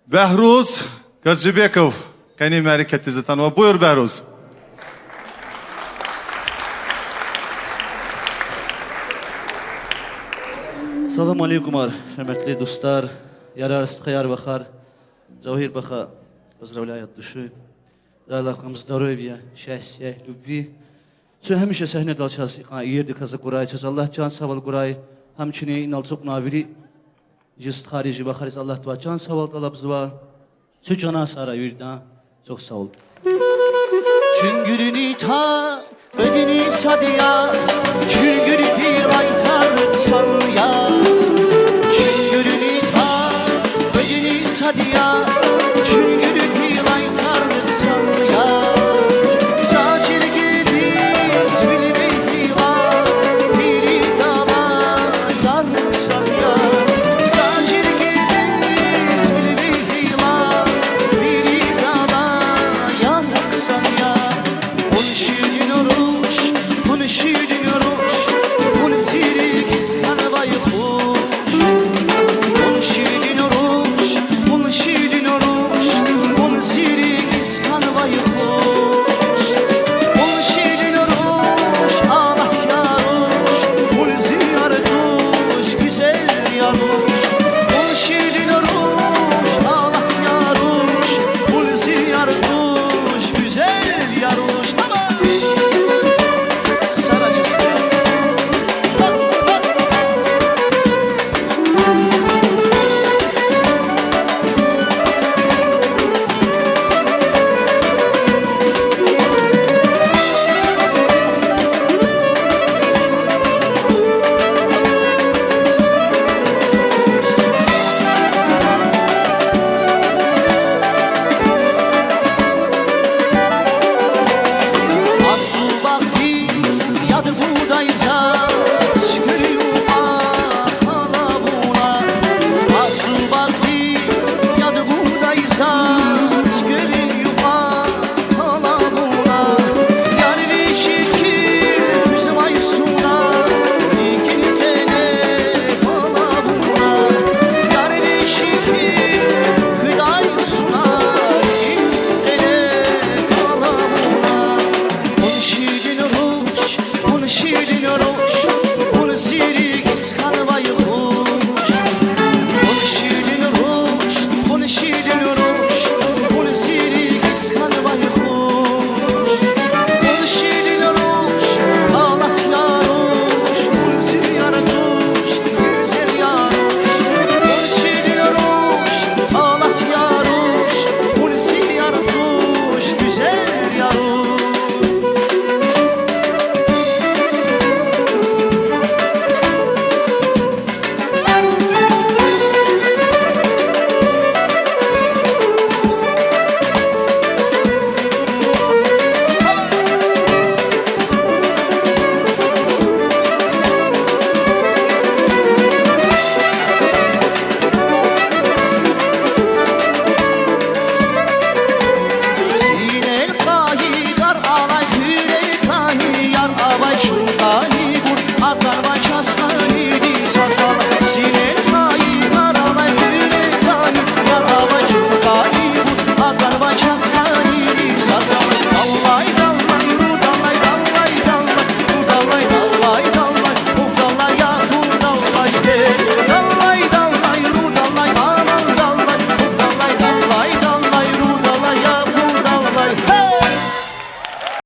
Behruz Gacıbekov. Kendi hareketinizi tanıma. Buyur Behruz. Salam aleykum hörmətli dostlar. Yararız xeyar baxar. Cavahir baxa. Поздравляю от души. Дай Аллах вам здоровья, счастья, любви. Все həmişə səhnə dalçası yerdi kazı Quray. Allah can saval Quray. Həmçinin inalcıq naviri cist xarici baxarız. Allah dua can saval talabzıva. Su cana sara yurda. Çox sağ ol. Çüngürünü ta bedeni sadıya. Çüngürü aytar sanıya. Çüngürünü ta bedeni sadıya.